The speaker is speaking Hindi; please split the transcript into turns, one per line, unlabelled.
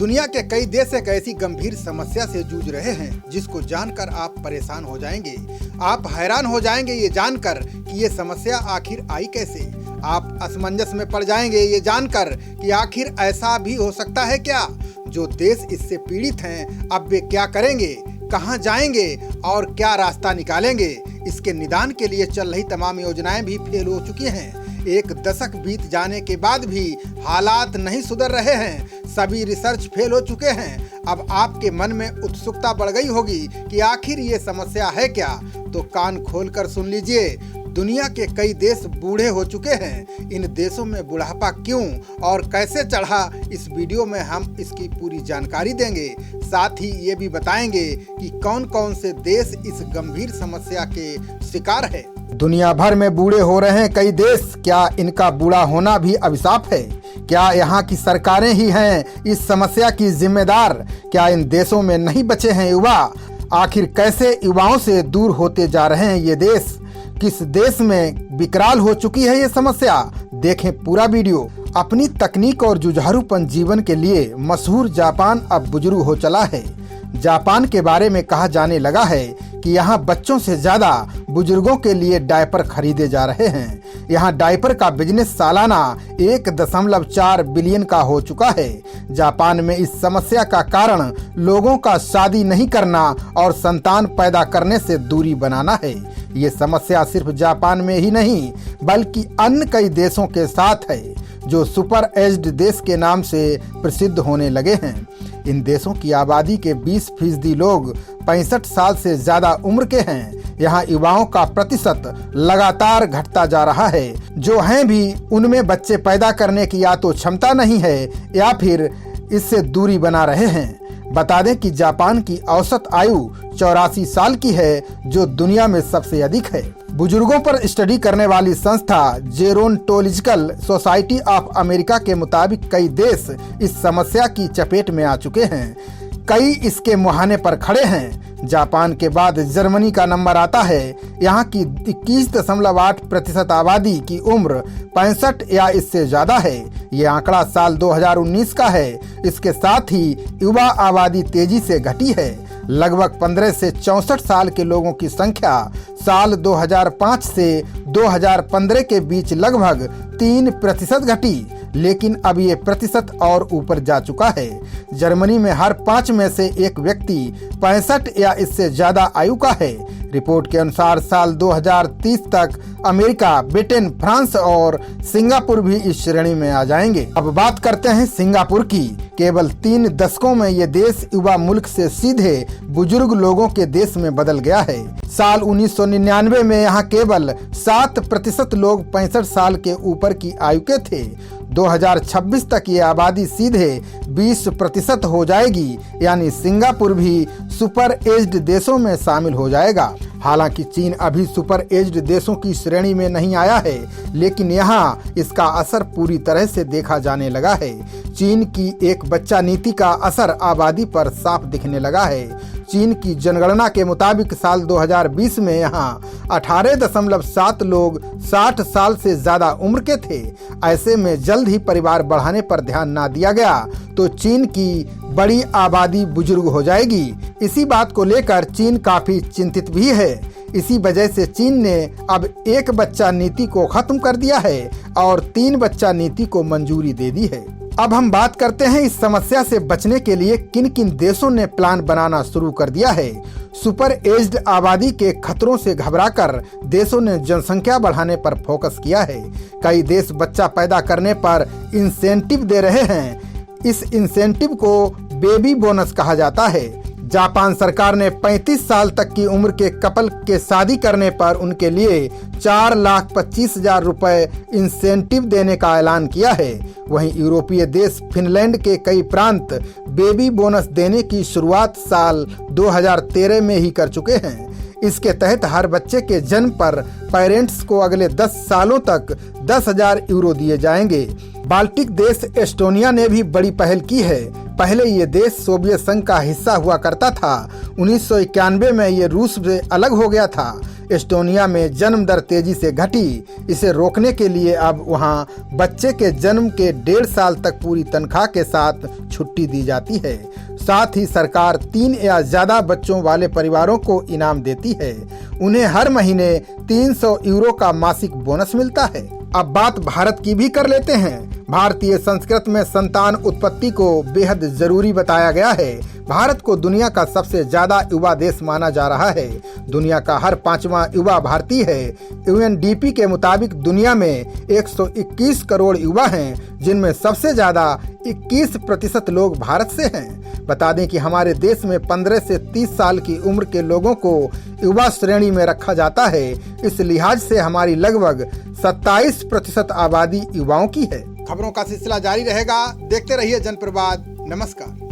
दुनिया के कई देश एक ऐसी गंभीर समस्या से जूझ रहे हैं जिसको जानकर आप परेशान हो जाएंगे। आप हैरान हो जाएंगे ये जानकर कि ये समस्या आखिर आई कैसे। आप असमंजस में पड़ जाएंगे ये जानकर कि आखिर ऐसा भी हो सकता है क्या। जो देश इससे पीड़ित हैं अब वे क्या करेंगे, कहां जाएंगे और क्या रास्ता निकालेंगे। इसके निदान के लिए चल रही तमाम योजनाएं भी फेल हो चुकी हैं। एक दशक बीत जाने के बाद भी हालात नहीं सुधर रहे हैं। सभी रिसर्च फेल हो चुके हैं। अब आपके मन में उत्सुकता बढ़ गई होगी कि आखिर ये समस्या है क्या। तो कान खोलकर सुन लीजिए। दुनिया के कई देश बूढ़े हो चुके हैं। इन देशों में बुढ़ापा क्यों और कैसे चढ़ा, इस वीडियो में हम इसकी पूरी जानकारी देंगे। साथ ही ये भी बताएंगे कि कौन कौन से देश इस गंभीर समस्या के शिकार है। दुनिया भर में बूढ़े हो रहे हैं कई देश। क्या इनका बूढ़ा होना भी अभिशाप है? क्या यहाँ की सरकारें ही हैं इस समस्या की जिम्मेदार? क्या इन देशों में नहीं बचे हैं युवा? आखिर कैसे युवाओं से दूर होते जा रहे हैं ये देश? किस देश में विकराल हो चुकी है ये समस्या? देखें पूरा वीडियो। अपनी तकनीक और जुझारूपन जीवन के लिए मशहूर जापान अब बुजुर्ग हो चला है। जापान के बारे में कहा जाने लगा है कि यहाँ बच्चों से ज्यादा बुजुर्गों के लिए डायपर खरीदे जा रहे हैं। यहाँ डायपर का बिजनेस सालाना 1.4 बिलियन का हो चुका है। जापान में इस समस्या का कारण लोगों का शादी नहीं करना और संतान पैदा करने से दूरी बनाना है। ये समस्या सिर्फ जापान में ही नहीं बल्कि अन्य कई देशों के साथ है जो सुपर एज्ड देश के नाम से प्रसिद्ध होने लगे हैं। इन देशों की आबादी के 20% लोग 65 साल से ज्यादा उम्र के हैं। यहाँ युवाओं का प्रतिशत लगातार घटता जा रहा है। जो हैं भी उनमें बच्चे पैदा करने की या तो क्षमता नहीं है या फिर इससे दूरी बना रहे हैं। बता दें कि जापान की औसत आयु 84 साल की है जो दुनिया में सबसे अधिक है। बुजुर्गों पर स्टडी करने वाली संस्था जेरोंटोलॉजिकल सोसाइटी ऑफ अमेरिका के मुताबिक कई देश इस समस्या की चपेट में आ चुके हैं। कई इसके मुहाने पर खड़े हैं। जापान के बाद जर्मनी का नंबर आता है। यहाँ की 21.8% आबादी की उम्र 65 या इससे ज्यादा है। ये आंकड़ा साल 2019 का है। इसके साथ ही युवा आबादी तेजी से घटी है। लगभग 15 से 64 साल के लोगों की संख्या साल 2005 से 2015 के बीच लगभग 3% घटी, लेकिन अब ये प्रतिशत और ऊपर जा चुका है। जर्मनी में हर 5 में से एक व्यक्ति 65 या इससे ज्यादा आयु का है। रिपोर्ट के अनुसार साल 2030 तक अमेरिका, ब्रिटेन, फ्रांस और सिंगापुर भी इस श्रेणी में आ जाएंगे। अब बात करते हैं सिंगापुर की। केवल 3 दशकों में ये देश युवा मुल्क से सीधे बुजुर्ग लोगों के देश में बदल गया है। साल 1999 में यहाँ केवल 7% लोग 65 साल के ऊपर की आयु के थे। 2026 तक ये आबादी सीधे 20% हो जाएगी, यानी सिंगापुर भी सुपर एज्ड देशों में शामिल हो जाएगा। हालांकि चीन अभी सुपर एज्ड देशों की श्रेणी में नहीं आया है, लेकिन यहाँ इसका असर पूरी तरह से देखा जाने लगा है। चीन की एक बच्चा नीति का असर आबादी पर साफ दिखने लगा है। चीन की जनगणना के मुताबिक साल 2020 में यहाँ 18.7 लोग 60 साल से ज्यादा उम्र के थे। ऐसे में जल्द ही परिवार बढ़ाने पर ध्यान ना दिया गया तो चीन की बड़ी आबादी बुजुर्ग हो जाएगी। इसी बात को लेकर चीन काफी चिंतित भी है। इसी वजह से चीन ने अब 1 बच्चा नीति को खत्म कर दिया है और 3 बच्चा नीति को मंजूरी दे दी है। अब हम बात करते हैं इस समस्या से बचने के लिए किन किन देशों ने प्लान बनाना शुरू कर दिया है। सुपर एज्ड आबादी के खतरों से घबराकर देशों ने जनसंख्या बढ़ाने पर फोकस किया है। कई देश बच्चा पैदा करने पर इंसेंटिव दे रहे हैं। इस इंसेंटिव को बेबी बोनस कहा जाता है। जापान सरकार ने 35 साल तक की उम्र के कपल के शादी करने पर उनके लिए 4,25,000 रुपए इंसेंटिव देने का ऐलान किया है। वहीं यूरोपीय देश फिनलैंड के कई प्रांत बेबी बोनस देने की शुरुआत साल 2013 में ही कर चुके हैं। इसके तहत हर बच्चे के जन्म पर पेरेंट्स को अगले 10 सालों तक 10,000 यूरो दिए जाएंगे। बाल्टिक देश एस्टोनिया ने भी बड़ी पहल की है। पहले ये देश सोवियत संघ का हिस्सा हुआ करता था। 1991 में ये रूस से अलग हो गया था। एस्टोनिया में जन्म दर तेजी से घटी। इसे रोकने के लिए अब वहाँ बच्चे के जन्म के 1.5 साल तक पूरी तनख्वाह के साथ छुट्टी दी जाती है। साथ ही सरकार 3 या ज्यादा बच्चों वाले परिवारों को इनाम देती है। उन्हें हर महीने 300 यूरो का मासिक बोनस मिलता है। अब बात भारत की भी कर लेते हैं। भारतीय संस्कृत में संतान उत्पत्ति को बेहद जरूरी बताया गया है। भारत को दुनिया का सबसे ज्यादा युवा देश माना जा रहा है। दुनिया का हर 5वां युवा भारतीय है। यूएनडीपी के मुताबिक दुनिया में 121 करोड़ युवा हैं, जिनमें सबसे ज्यादा 21% लोग भारत से हैं। बता दें कि हमारे देश में 15 से 30 साल की उम्र के लोगों को युवा श्रेणी में रखा जाता है। इस लिहाज से हमारी लगभग 27% आबादी युवाओं की है। खबरों का सिलसिला जारी रहेगा। देखते रहिए जनप्रवाद। नमस्कार।